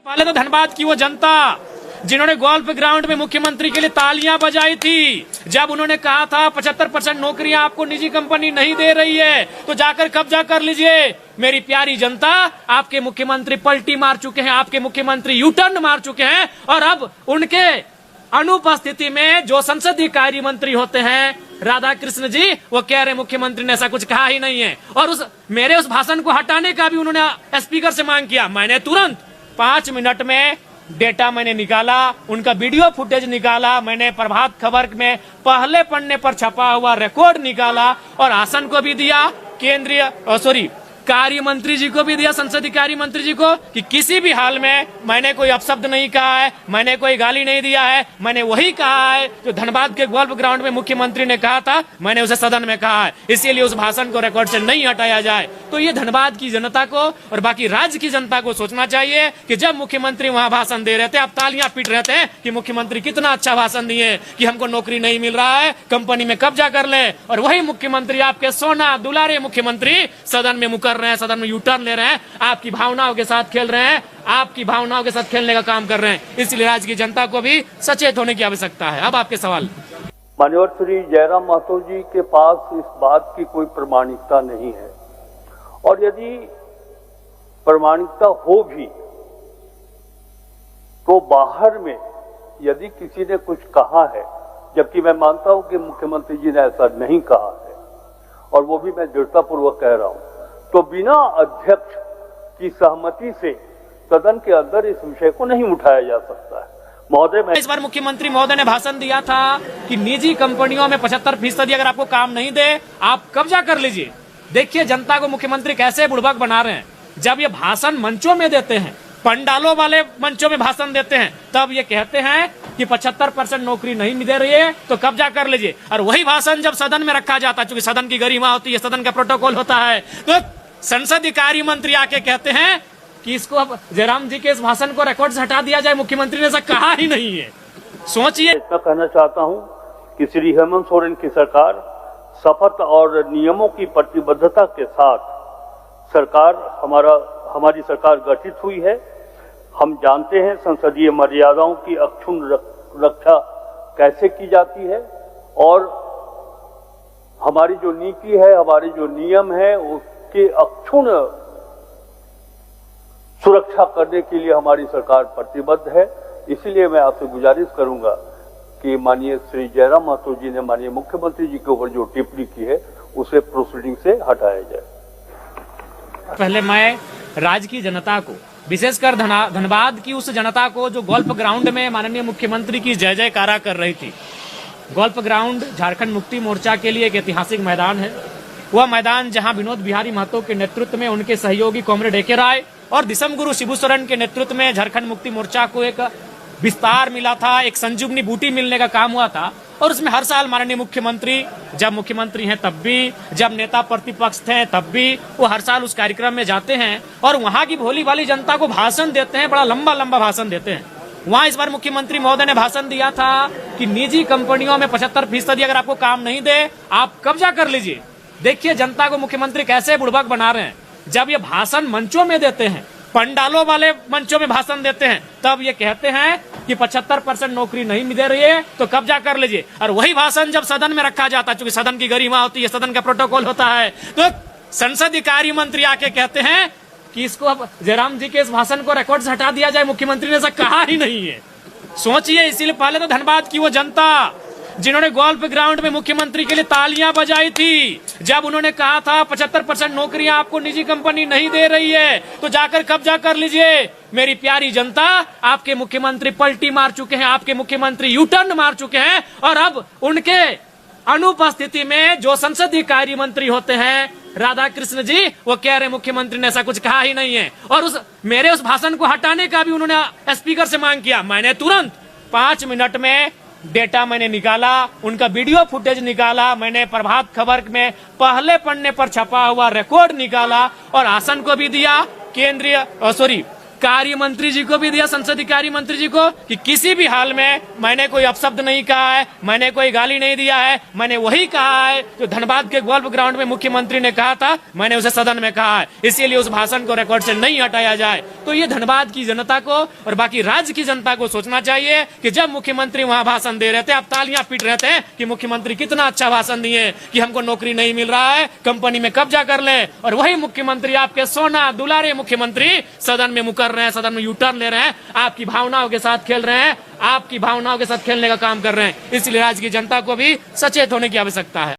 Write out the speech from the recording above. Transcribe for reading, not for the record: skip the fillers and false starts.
पहले तो धनबाद की वो जनता जिन्होंने गोल्फ ग्राउंड में मुख्यमंत्री के लिए तालियां बजाई थी, जब उन्होंने कहा था 75% नौकरियां आपको निजी कंपनी नहीं दे रही है तो जाकर कब्जा कर लीजिए। मेरी प्यारी जनता, आपके मुख्यमंत्री पलटी मार चुके हैं, आपके मुख्यमंत्री यू टर्न मार चुके हैं और अब उनके अनुपस्थिति में जो संसदीय कार्य मंत्री होते हैं राधा कृष्ण जी, वो कह रहे मुख्यमंत्री ने ऐसा कुछ कहा ही नहीं है। और मेरे उस भाषण को हटाने का भी उन्होंने स्पीकर से मांग किया। मैंने तुरंत 5 मिनट में डेटा मैंने निकाला, उनका वीडियो फुटेज निकाला, मैंने प्रभात खबर में पहले पन्ने पर छपा हुआ रिकॉर्ड निकाला और हासन को भी दिया, कार्य मंत्री जी को भी दिया, संसदीय कार्य मंत्री जी को, कि किसी भी हाल में मैंने कोई अपशब्द नहीं कहा है, मैंने कोई गाली नहीं दिया है, मैंने वही कहा है जो धनबाद के गोल्फ ग्राउंड में मुख्यमंत्री ने कहा था, मैंने उसे सदन में कहा है। इसीलिए उस भाषण को रिकॉर्ड से नहीं हटाया जाए। तो ये धनबाद की जनता को और बाकी राज्य की जनता को सोचना चाहिए कि जब मुख्यमंत्री वहां भाषण दे रहे थे, आप तालियां पीट रहे थे कि मुख्यमंत्री कितना अच्छा भाषण दिए कि हमको नौकरी नहीं मिल रहा है, कंपनी में कब्जा कर ले, और वही मुख्यमंत्री आपके सोना दुलारे मुख्यमंत्री सदन में मुकर रहे हैं, सदन में यू टर्न ले रहे हैं, आपकी भावनाओं के साथ खेल रहे हैं, आपकी भावनाओं के साथ खेलने का काम कर रहे हैं। इसलिए राज्य की जनता को भी सचेत होने की आवश्यकता है। अब आपके सवाल। माननीय श्री जयराम महतो जी के पास इस बात की कोई प्रमाणिकता नहीं है, और यदि प्रमाणिकता हो भी तो बाहर में यदि किसी ने कुछ कहा है, जबकि मैं मानता हूं कि मुख्यमंत्री जी ने ऐसा नहीं कहा है और वो भी मैं दृढ़तापूर्वक कह रहा हूं, तो बिना अध्यक्ष की सहमति से सदन के अंदर इस विषय को नहीं उठाया जा सकता है। महोदय, मैं इस बार मुख्यमंत्री महोदय ने भाषण दिया था कि निजी कंपनियों में 75% अगर आपको काम नहीं दे आप कब्जा कर लीजिए। देखिए जनता को मुख्यमंत्री कैसे बुड़बक बना रहे हैं। जब ये भाषण मंचों में देते हैं, पंडालों वाले मंचों में भाषण देते हैं, तब ये कहते हैं कि 75% नौकरी नहीं दे रही है तो कब्जा कर लीजिए, और वही भाषण जब सदन में रखा जाता है, चूंकि सदन की गरिमा होती है, सदन का प्रोटोकॉल होता है, तो संसदीय कार्य मंत्री आके कहते हैं कि इसको अब जयराम जी के इस भाषण को रिकॉर्ड से हटा दिया जाए। मुख्यमंत्री ने ऐसा कहा ही नहीं है। सोचिए। इतना कहना चाहता हूं कि श्री हेमंत सोरेन की सरकार शपथ और नियमों की प्रतिबद्धता के साथ हमारी सरकार गठित हुई है। हम जानते हैं संसदीय मर्यादाओं की अक्षुण्ण रक्षा कैसे की जाती है, और हमारी जो नीति है, हमारे जो नियम है, उसके अक्षुण्ण सुरक्षा करने के लिए हमारी सरकार प्रतिबद्ध है। इसलिए मैं आपसे गुजारिश करूंगा कि माननीय श्री जयराम महतो जी ने माननीय मुख्यमंत्री जी के ऊपर जो टिप्पणी की है उसे प्रोसीडिंग से हटाया जाए। पहले मैं राज्य की जनता को, विशेषकर धनबाद की उस जनता को जो गोल्फ ग्राउंड में माननीय मुख्यमंत्री की जय जयकारा कर रही थी। गोल्फ ग्राउंड झारखंड मुक्ति मोर्चा के लिए एक ऐतिहासिक मैदान है। वह मैदान जहां विनोद बिहारी महतो के नेतृत्व में उनके सहयोगी कॉमरेड ए.के. राय और दिसम गुरु शिबू सोरेन के नेतृत्व में झारखंड मुक्ति मोर्चा को एक विस्तार मिला था, एक संजीवनी बूटी मिलने का काम हुआ था। और उसमें हर साल माननीय मुख्यमंत्री, जब मुख्यमंत्री हैं तब भी, जब नेता प्रतिपक्ष थे तब भी, वो हर साल उस कार्यक्रम में जाते हैं और वहां की भोली भाली जनता को भाषण देते हैं। बड़ा लंबा लंबा भाषण देते हैं। वहां इस बार मुख्यमंत्री महोदय ने भाषण दिया था कि निजी कंपनियों में 75% अगर आपको काम नहीं दे आप कब्जा कर लीजिए। देखिए जनता को मुख्यमंत्री कैसे बुड़बक बना रहे हैं। जब ये भाषण मंचों में देते हैं, पंडालों वाले मंचों में भाषण देते हैं, तब ये कहते हैं कि 75% नौकरी नहीं दे रही है तो कब्जा कर लीजिए, और वही भाषण जब सदन में रखा जाता है, चूंकि सदन की गरिमा होती है, सदन का प्रोटोकॉल होता है, तो संसदीय कार्य मंत्री आके कहते हैं कि इसको अब जयराम जी के इस भाषण को रिकॉर्ड से हटा दिया जाए। मुख्यमंत्री ने ऐसा कहा ही नहीं है। सोचिए। इसीलिए पहले तो धनबाद की वो जनता जिन्होंने गोल्फ ग्राउंड में मुख्यमंत्री के लिए तालियां बजाई थी, जब उन्होंने कहा था 75% नौकरियां आपको निजी कंपनी नहीं दे रही है तो जाकर कब्जा कर लीजिए। मेरी प्यारी जनता, आपके मुख्यमंत्री पलटी मार चुके हैं, आपके मुख्यमंत्री यू टर्न मार चुके हैं, और अब उनके अनुपस्थिति में जो संसदीय कार्य मंत्री होते हैं राधा कृष्ण जी, वो कह रहे मुख्यमंत्री ने ऐसा कुछ कहा ही नहीं है। और मेरे उस भाषण को हटाने का भी उन्होंने स्पीकर से मांग किया। मैंने तुरंत 5 मिनट में डेटा मैंने निकाला, उनका वीडियो फुटेज निकाला, मैंने प्रभात खबर में पहले पन्ने पर छपा हुआ रिकॉर्ड निकाला और हासन को भी दिया, कार्य मंत्री जी को भी दिया, संसदीय कार्य मंत्री जी को, कि किसी भी हाल में मैंने कोई अपशब्द नहीं कहा है, मैंने कोई गाली नहीं दिया है, मैंने वही कहा है जो धनबाद के गोल्फ ग्राउंड में मुख्यमंत्री ने कहा था, मैंने उसे सदन में कहा है, इसीलिए उस भाषण को रिकॉर्ड से नहीं हटाया जाए। तो ये धनबाद की जनता को और बाकी राज्य की जनता को सोचना चाहिए कि जब मुख्यमंत्री वहां भाषण दे रहे थे, आप तालियां पीट रहे थे कि मुख्यमंत्री कितना अच्छा भाषण दिए, कि हमको नौकरी नहीं मिल रहा है, कंपनी में कब्जा कर ले, और वही मुख्यमंत्री, आपके सोना दुलारे मुख्यमंत्री सदन में मुकर रहे हैं, सदन में यू टर्न ले रहे हैं, आपकी भावनाओं के साथ खेल रहे हैं, आपकी भावनाओं के साथ खेलने का काम कर रहे हैं। इसलिए राज्य की जनता को भी सचेत होने की आवश्यकता है।